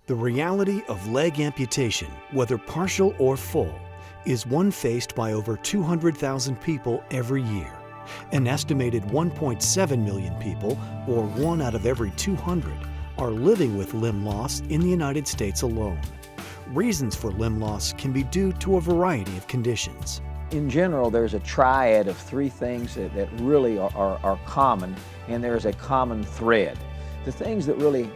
The reality of leg amputation, whether partial or full, is one faced by over 200,000 people every year. An estimated 1.7 million people, or 1 out of every 200, are living with limb loss in the United States alone. Reasons for limb loss can be due to a variety of conditions. In general, there's a triad of 3 things that really are common, and there's a common thread. The things that really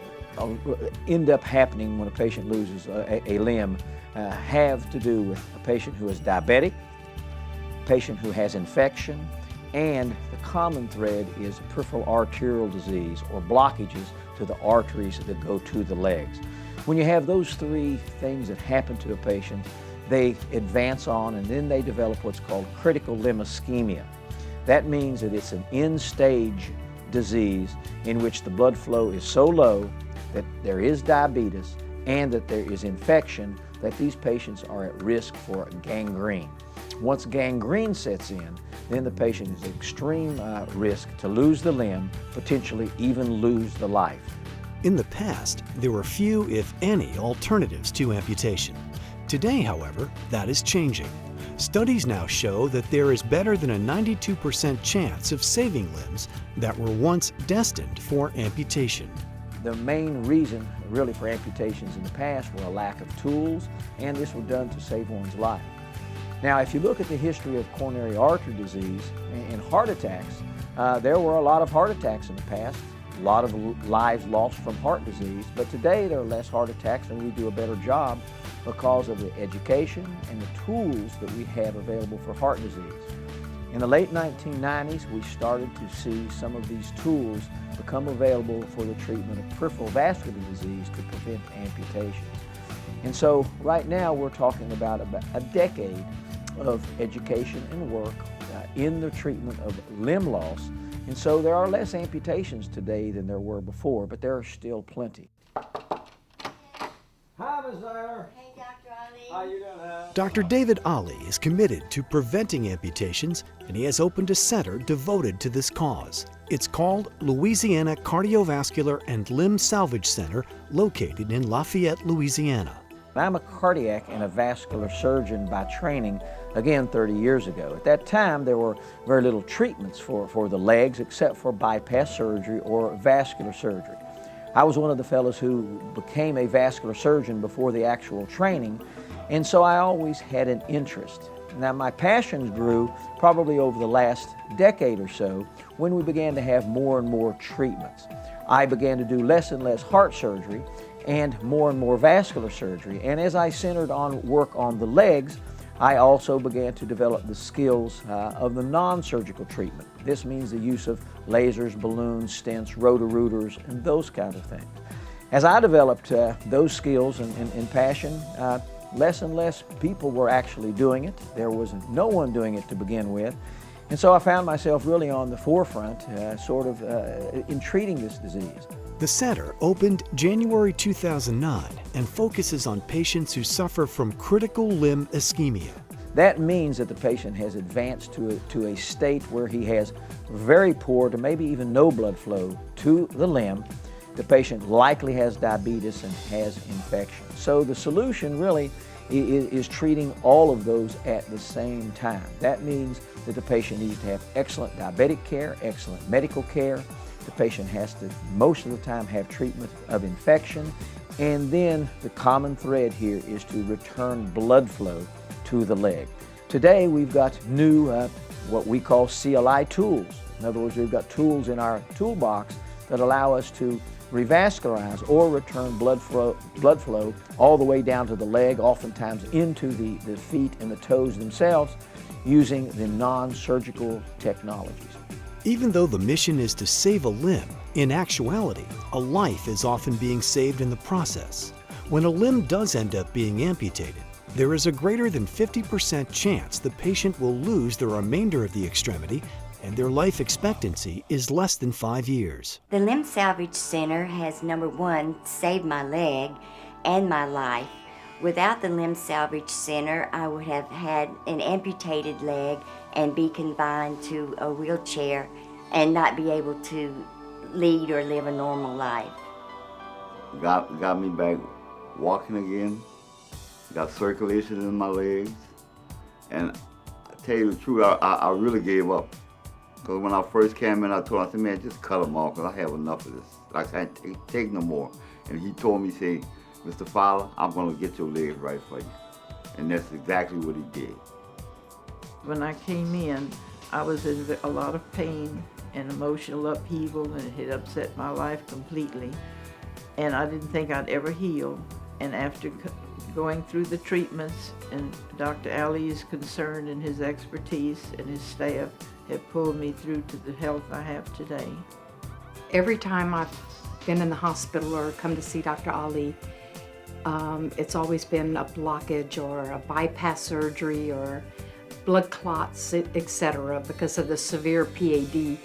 end up happening when a patient loses a limb have to do with a patient who is diabetic, a patient who has infection, and the common thread is peripheral arterial disease or blockages to the arteries that go to the legs. When you have those 3 things that happen to a patient, they advance on and then they develop what's called critical limb ischemia. That means that it's an end-stage disease in which the blood flow is so low that there is diabetes and that there is infection, that these patients are at risk for gangrene. Once gangrene sets in, then the patient is at extreme risk to lose the limb, potentially even lose the life. In the past, there were few, if any, alternatives to amputation. Today, however, that is changing. Studies now show that there is better than a 92% chance of saving limbs that were once destined for amputation. The main reason really for amputations in the past were a lack of tools, and this was done to save one's life. Now, if you look at the history of coronary artery disease and heart attacks, there were a lot of heart attacks in the past, a lot of lives lost from heart disease, but today there are less heart attacks and we do a better job because of the education and the tools that we have available for heart disease. In the late 1990s, we started to see some of these tools become available for the treatment of peripheral vascular disease to prevent amputations. And so right now we're talking about a decade of education and work in the treatment of limb loss. And so there are less amputations today than there were before, but there are still plenty. Hi, Ms. Zyler. Hey, Dr. Ali. How you doing? Dr. David Ali is committed to preventing amputations, and he has opened a center devoted to this cause. It's called Louisiana Cardiovascular and Limb Salvage Center, located in Lafayette, Louisiana. I'm a cardiac and a vascular surgeon by training, again 30 years ago. At that time, there were very little treatments for the legs except for bypass surgery or vascular surgery. I was one of the fellows who became a vascular surgeon before the actual training, and so I always had an interest. Now, my passions grew probably over the last decade or so when we began to have more and more treatments. I began to do less and less heart surgery and more vascular surgery, and as I centered on work on the legs, I also began to develop the skills of the non-surgical treatment. This means the use of lasers, balloons, stents, roto-rooters, and those kind of things. As I developed those skills and passion, less and less people were actually doing it. There was no one doing it to begin with. And so I found myself really on the forefront, in treating this disease. The center opened January 2009 and focuses on patients who suffer from critical limb ischemia. That means that the patient has advanced to a state where he has very poor to maybe even no blood flow to the limb. The patient likely has diabetes and has infection. So the solution really is treating all of those at the same time. That means that the patient needs to have excellent diabetic care, excellent medical care. The patient has to, most of the time, have treatment of infection. And then the common thread here is to return blood flow to the leg. Today, we've got new, what we call CLI tools. In other words, we've got tools in our toolbox that allow us to revascularize or return blood flow all the way down to the leg, oftentimes into the feet and the toes themselves, using the non-surgical technologies. Even though the mission is to save a limb, in actuality, a life is often being saved in the process. When a limb does end up being amputated, there is a greater than 50% chance the patient will lose the remainder of the extremity, and their life expectancy is less than 5 years. The Limb Salvage Center has, number one, saved my leg and my life. Without the Limb Salvage Center, I would have had an amputated leg and be confined to a wheelchair and not be able to lead or live a normal life. Got me back walking again, got circulation in my legs, and I tell you the truth, I really gave up. Because when I first came in, I told him, I said, man, just cut them off, because I have enough of this. I can't take no more. And he told me, say, Mr. Fowler, I'm going to get your legs right for you. And that's exactly what he did. When I came in, I was in a lot of pain and emotional upheaval, and it had upset my life completely. And I didn't think I'd ever heal. And after going through the treatments, and Dr. Ali's concern and his expertise and his staff have pulled me through to the health I have today. Every time I've been in the hospital or come to see Dr. Ali, it's always been a blockage or a bypass surgery or blood clots, etc., because of the severe PAD.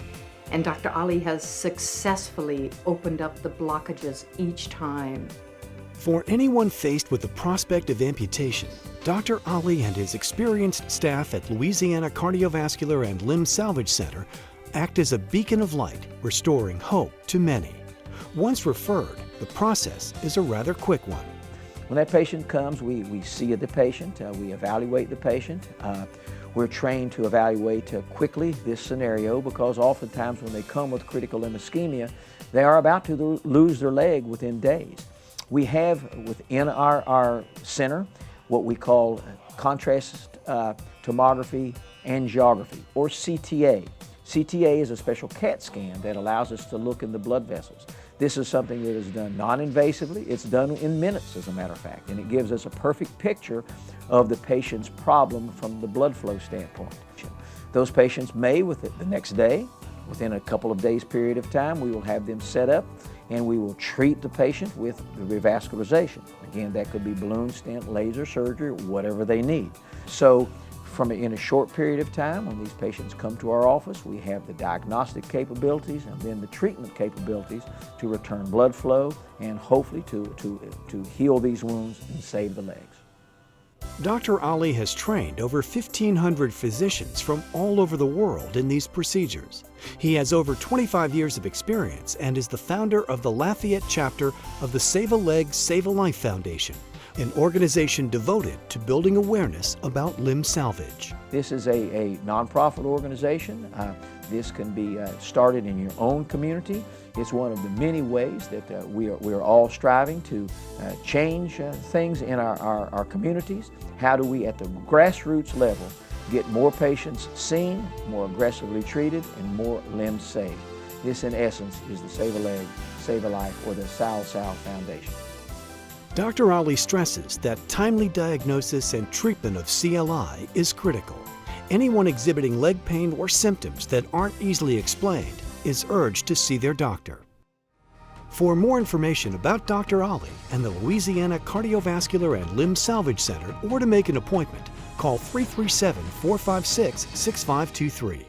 And Dr. Ali has successfully opened up the blockages each time. For anyone faced with the prospect of amputation, Dr. Ali and his experienced staff at Louisiana Cardiovascular and Limb Salvage Center act as a beacon of light, restoring hope to many. Once referred, the process is a rather quick one. When that patient comes, we see the patient, we evaluate the patient. We're trained to evaluate quickly this scenario, because oftentimes when they come with critical limb ischemia, they are about to lose their leg within days. We have within our center what we call contrast tomography angiography, or CTA. CTA is a special CAT scan that allows us to look in the blood vessels. This is something that is done non-invasively. It's done in minutes, as a matter of fact, and it gives us a perfect picture of the patient's problem from the blood flow standpoint. Those patients may, the next day, within a couple of days period of time, we will have them set up and we will treat the patient with the revascularization. Again, that could be balloon stent, laser surgery, whatever they need. So in a short period of time, when these patients come to our office, we have the diagnostic capabilities and then the treatment capabilities to return blood flow and hopefully to heal these wounds and save the legs. Dr. Ali has trained over 1,500 physicians from all over the world in these procedures. He has over 25 years of experience and is the founder of the Lafayette chapter of the Save a Leg, Save a Life Foundation, an organization devoted to building awareness about limb salvage. This is a nonprofit organization. This can be started in your own community. It's one of the many ways that we are all striving to change things in our communities. How do we, at the grassroots level, get more patients seen, more aggressively treated, and more limbs saved? This, in essence, is the Save a Leg, Save a Life, or the Sal Foundation. Dr. Ali stresses that timely diagnosis and treatment of CLI is critical. Anyone exhibiting leg pain or symptoms that aren't easily explained is urged to see their doctor. For more information about Dr. Ali and the Louisiana Cardiovascular and Limb Salvage Center, or to make an appointment, call 337-456-6523.